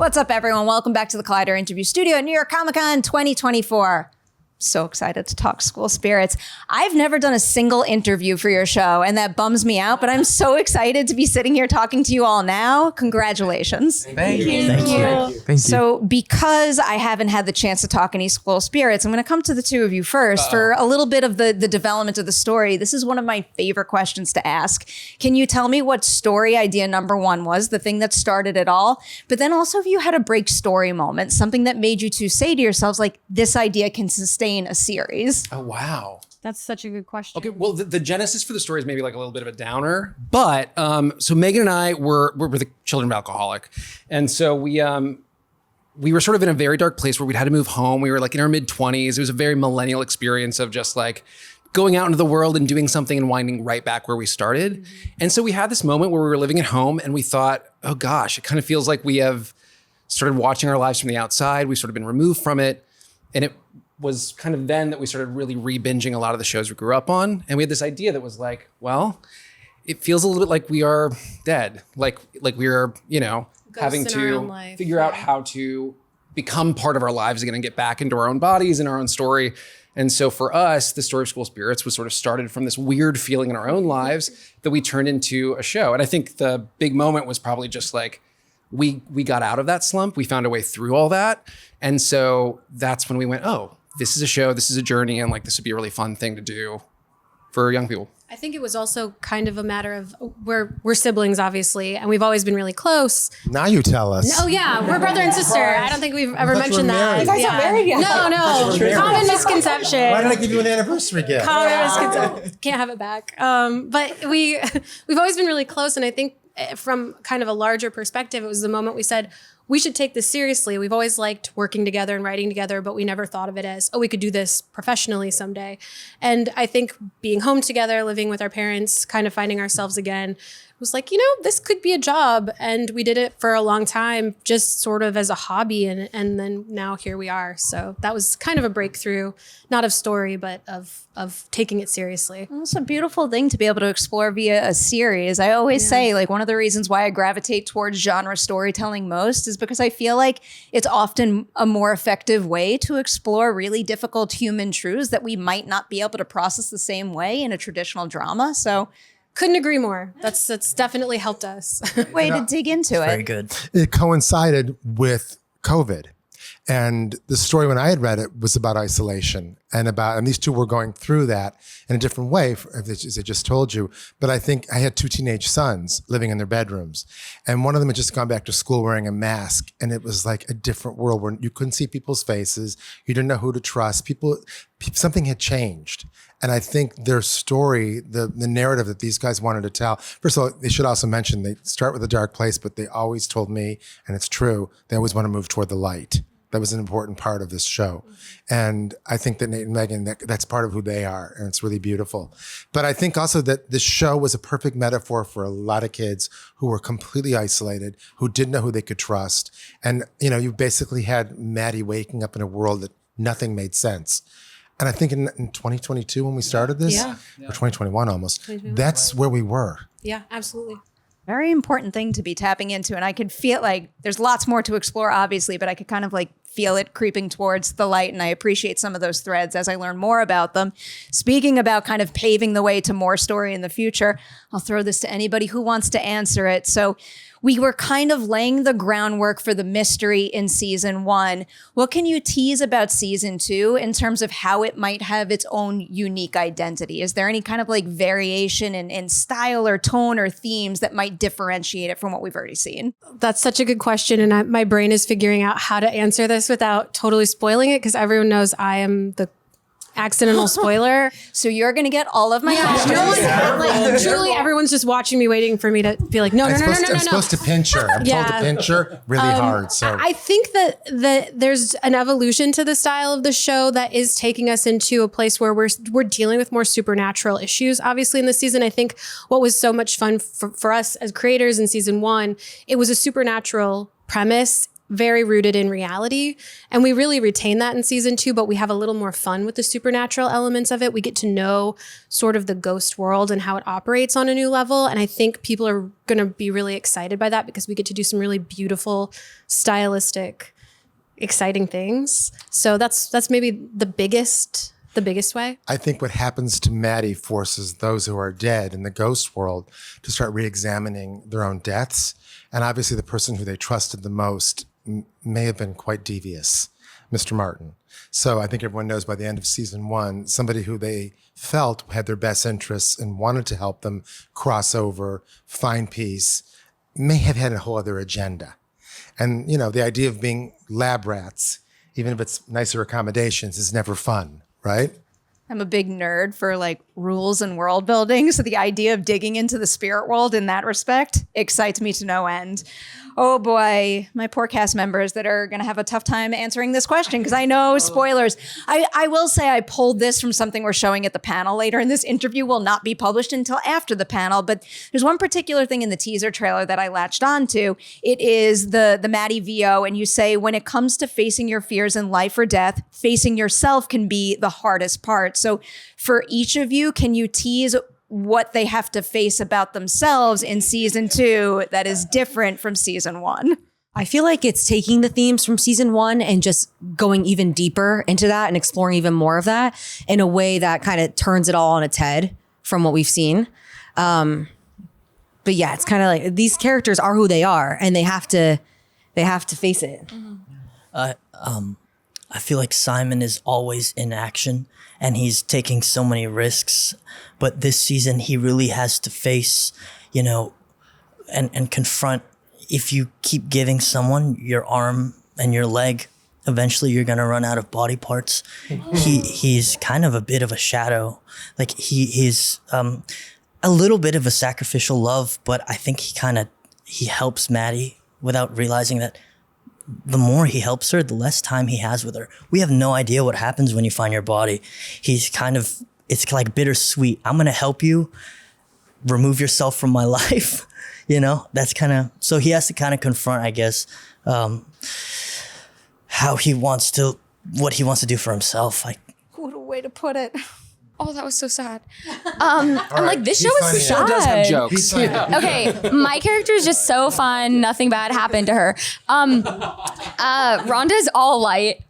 What's up, everyone? Welcome back to the Collider Interview Studio at New York Comic Con 2024. So excited to talk school spirits. I've never done a single interview for your show, and that bums me out, but I'm so excited to be sitting here talking to you all now. Congratulations. Thank you. So because I haven't had the chance to talk any school spirits, I'm going to come to the two of you first for a little bit of the development of the story. This is one of my favorite questions to ask. Can you tell me what story idea number one was, the thing that started it all? But then also if you had a break story moment, something that made you two say to yourselves, like, this idea can sustain a series. Oh, wow. That's such a good question. Okay, well, the genesis for the story is maybe like a little bit of a downer, but so Megan and I were the children of alcoholic. And so we were sort of in a very dark place where we'd had to move home. We were like in our mid-20s. It was a very millennial experience of just like going out into the world and doing something and winding right back where we started. Mm-hmm. And so we had this moment where we were living at home and we thought, oh gosh, it kind of feels like we have started watching our lives from the outside. We've sort of been removed from it. And it was kind of then that we started really re-binging a lot of the shows we grew up on. And we had this idea that was like, well, it feels a little bit like we are dead. Like we are, having to figure out how to become part of our lives again and get back into our own bodies and our own story. And so for us, the story of School Spirits was sort of started from this weird feeling in our own lives that we turned into a show. And I think the big moment was probably just like, we got out of that slump. We found a way through all that. And so that's when we went, oh, this is a show, this is a journey, and like this would be a really fun thing to do for young people. I think it was also kind of a matter of we're siblings, obviously, and we've always been really close. Now you tell us. Oh yeah, we're brother and sister. I don't think we've ever mentioned that. You guys aren't married yet. No. Common misconception. Why did I give you an anniversary gift? Common misconception. Can't have it back. But we've always been really close, and I think from kind of a larger perspective, it was the moment we said, we should take this seriously. We've always liked working together and writing together, but we never thought of it as, oh, we could do this professionally someday. And I think being home together, living with our parents, kind of finding ourselves again, was like, this could be a job. And we did it for a long time, just sort of as a hobby. And then now here we are. So that was kind of a breakthrough, not of story, but of taking it seriously. Well, it's a beautiful thing to be able to explore via a series. I always say, like, one of the reasons why I gravitate towards genre storytelling most is because I feel like it's often a more effective way to explore really difficult human truths that we might not be able to process the same way in a traditional drama. So couldn't agree more. That's definitely helped us. Way to dig into it. Very good. It coincided with COVID. And the story when I had read it was about isolation and these two were going through that in a different way, as I just told you. But I think I had two teenage sons living in their bedrooms. And one of them had just gone back to school wearing a mask. And it was like a different world where you couldn't see people's faces. You didn't know who to trust. Something had changed. And I think their story, the narrative that these guys wanted to tell, first of all, they should also mention they start with a dark place, but they always told me, and it's true, they always want to move toward the light. That was an important part of this show. And I think that Nate and Megan, that's part of who they are. And it's really beautiful. But I think also that this show was a perfect metaphor for a lot of kids who were completely isolated, who didn't know who they could trust. And, you basically had Maddie waking up in a world that nothing made sense. And I think in 2022, when we started this, or 2021 almost, that's where we were. Yeah, absolutely. Very important thing to be tapping into. And I could feel like there's lots more to explore, obviously, but I could kind of like feel it creeping towards the light. And I appreciate some of those threads as I learn more about them. Speaking about kind of paving the way to more story in the future, I'll throw this to anybody who wants to answer it. So we were kind of laying the groundwork for the mystery in season 1. What can you tease about season 2 in terms of how it might have its own unique identity? Is there any kind of like variation in style or tone or themes that might differentiate it from what we've already seen? That's such a good question. And my brain is figuring out how to answer this without totally spoiling it, because everyone knows I am the accidental spoiler. So you're going to get all of my questions. No one, truly, everyone's just watching me, waiting for me to be like, no. I'm supposed to pinch her. I'm told to pinch her really hard. So I think that there's an evolution to the style of the show that is taking us into a place where we're dealing with more supernatural issues. Obviously, in this season, I think what was so much fun for us as creators in season 1, it was a supernatural premise very rooted in reality. And we really retain that in season 2, but we have a little more fun with the supernatural elements of it. We get to know sort of the ghost world and how it operates on a new level. And I think people are going to be really excited by that because we get to do some really beautiful, stylistic, exciting things. So that's maybe the biggest way. I think what happens to Maddie forces those who are dead in the ghost world to start re-examining their own deaths. And obviously the person who they trusted the most may have been quite devious, Mr. Martin. So I think everyone knows by the end of season 1, somebody who they felt had their best interests and wanted to help them cross over, find peace, may have had a whole other agenda. And, you know, the idea of being lab rats, even if it's nicer accommodations, is never fun, right? I'm a big nerd for like rules and world building. So the idea of digging into the spirit world in that respect excites me to no end. Oh boy, my poor cast members that are going to have a tough time answering this question because I know spoilers. I will say I pulled this from something we're showing at the panel later, and this interview will not be published until after the panel. But there's one particular thing in the teaser trailer that I latched onto. It is the Maddie VO, and you say, when it comes to facing your fears in life or death, facing yourself can be the hardest part. So for each of you, can you tease what they have to face about themselves in season 2 that is different from season 1? I feel like it's taking the themes from season 1 and just going even deeper into that and exploring even more of that in a way that kind of turns it all on its head from what we've seen. But yeah, it's kind of like these characters are who they are and they have to face it. I feel like Simon is always in action and he's taking so many risks. But this season, he really has to face, you know, and confront. If you keep giving someone your arm and your leg, eventually you're going to run out of body parts. He's kind of a bit of a shadow. Like he's a little bit of a sacrificial love, but I think he helps Maddie without realizing that the more he helps her, the less time he has with her. We have no idea what happens when you find your body. It's like bittersweet. I'm going to help you remove yourself from my life. You know, that's so he has to kind of confront, I guess, what he wants to do for himself. What a way to put it. Oh, that was so sad. I'm like, this show is Show does have sad. jokes. Yeah. Okay, my character is just so fun. Nothing bad happened to her. Rhonda's all light.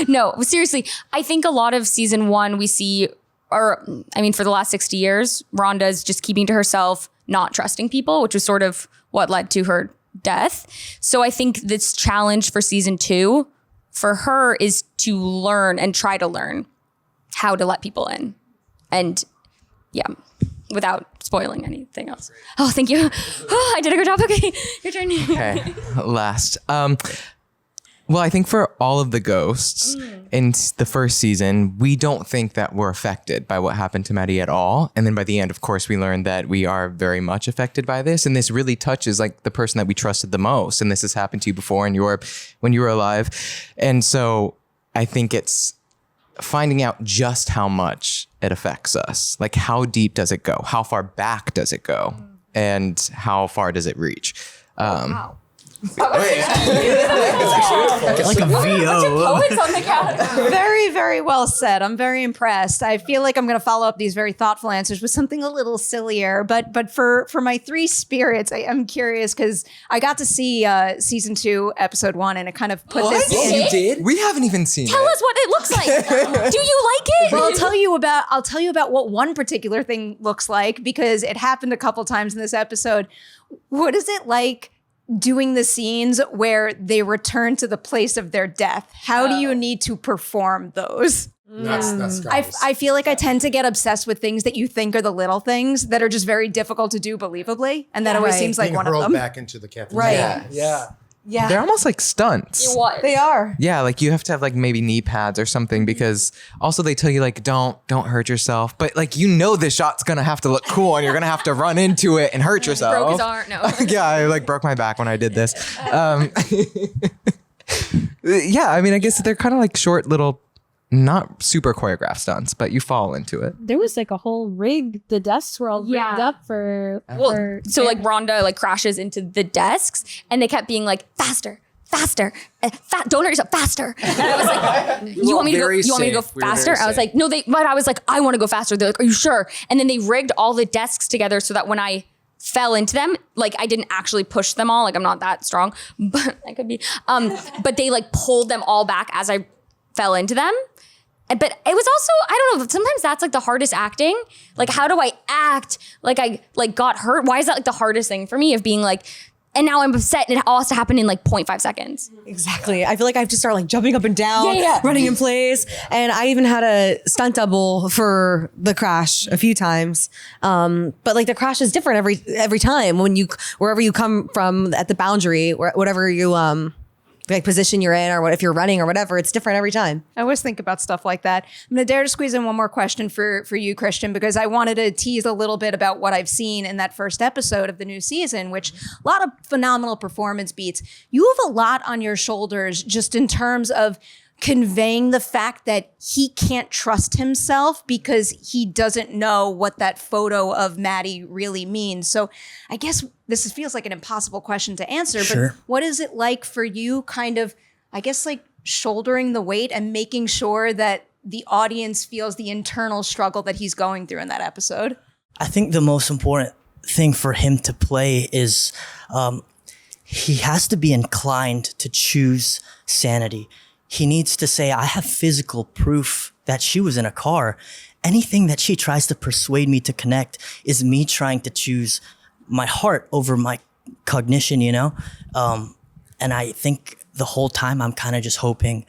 No, seriously, I think a lot of season 1 we see, for the last 60 years, Rhonda's just keeping to herself, not trusting people, which was sort of what led to her death. So I think this challenge for season 2 for her is to learn and try to learn how to let people in. And yeah, without spoiling anything else. Oh, thank you. Oh, I did a good job. Okay, your turn. Okay, last. Well, I think for all of the ghosts in the first season, we don't think that we're affected by what happened to Maddie at all. And then by the end, of course, we learned that we are very much affected by this. And this really touches like the person that we trusted the most. And this has happened to you before when you were alive. And so I think it's finding out just how much it affects us. Like, how deep does it go? How far back does it go? And how far does it reach? Wow. Like a VO. Poets on the couch. Very, very well said. I'm very impressed. I feel like I'm going to follow up these very thoughtful answers with something a little sillier. But for my 3 spirits, I'm curious because I got to see season 2, episode 1, and it kind of put this in. You did? We haven't even seen Tell it. us what it looks like. Do you like it? Well, I'll tell you about what one particular thing looks like because it happened a couple times in this episode. What is it like doing the scenes where they return to the place of their death? How do you need to perform those? That's I feel like I tend to get obsessed with things that you think are the little things that are just very difficult to do believably. And that always seems like Being one of hurled them. back into the cafeteria. Right. Yeah. Yeah. They're almost like stunts. They are. Yeah, like you have to have like maybe knee pads or something because also they tell you like don't hurt yourself, but like this shot's gonna have to look cool and you're gonna have to run into it and hurt yourself. Broke his arm. No. Yeah, I like broke my back when I did this. Yeah, I mean I guess they're kind of like short little, not super choreographed stunts, but you fall into it. There was like a whole rig, the desks were all rigged up for So like Rhonda like crashes into the desks and they kept being like faster. faster, don't hurt yourself, faster. And I was like, you want me to go faster? I was like, no, but I was like, I want to go faster. They're like, are you sure? And then they rigged all the desks together so that when I fell into them, like I didn't actually push them all. Like I'm not that strong, but I could be. But they like pulled them all back as I fell into them. But it was also, I don't know, sometimes that's like the hardest acting. Like, how do I act like I like got hurt? Why is that like the hardest thing for me of being like, and now I'm upset and it all has to happen in like 0.5 seconds. Exactly. I feel like I have to start like jumping up and down, running in place. And I even had a stunt double for the crash a few times. But like the crash is different every time when wherever you come from at the boundary, whatever you, like position you're in, or what if you're running or whatever, it's different every time. I always think about stuff like that. I'm going to dare to squeeze in one more question for you, Christian, because I wanted to tease a little bit about what I've seen in that first episode of the new season, which a lot of phenomenal performance beats. You have a lot on your shoulders just in terms of conveying the fact that he can't trust himself because he doesn't know what that photo of Maddie really means. So I guess this feels like an impossible question to answer, but what is it like for you kind of, I guess, like shouldering the weight and making sure that the audience feels the internal struggle that he's going through in that episode? I think the most important thing for him to play is he has to be inclined to choose sanity. He needs to say, I have physical proof that she was in a car. Anything that she tries to persuade me to connect is me trying to choose my heart over my cognition, you know? And I think the whole time I'm kind of just hoping,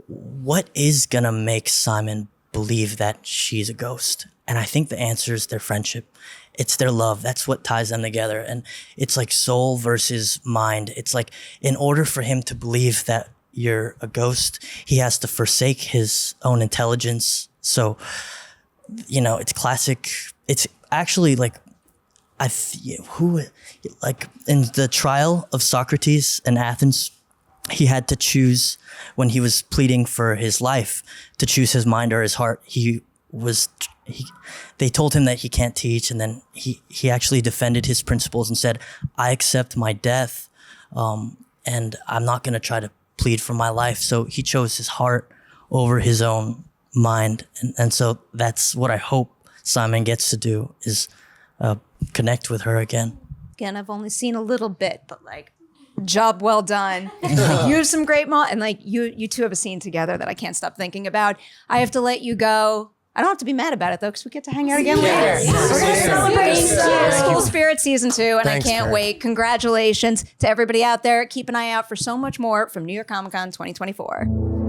what is going to make Simon believe that she's a ghost? And I think the answer is their friendship. It's their love. That's what ties them together. And it's like soul versus mind. It's like in order for him to believe that you're a ghost, he has to forsake his own intelligence. So, you know, it's classic. It's actually like, like in the trial of Socrates in Athens, he had to choose when he was pleading for his life to choose his mind or his heart. They told him that he can't teach. And then he actually defended his principles and said, I accept my death. And I'm not going to try to plead for my life. So he chose his heart over his own mind. And so that's what I hope Simon gets to do, is connect with her again. Again, I've only seen a little bit, but like, job well done. You have some great and like you two have a scene together that I can't stop thinking about. I have to let you go. I don't have to be mad about it though, because we get to hang out again later. We're going to celebrate School Spirit Season 2, and I can't wait. Congratulations to everybody out there. Keep an eye out for so much more from New York Comic Con 2024.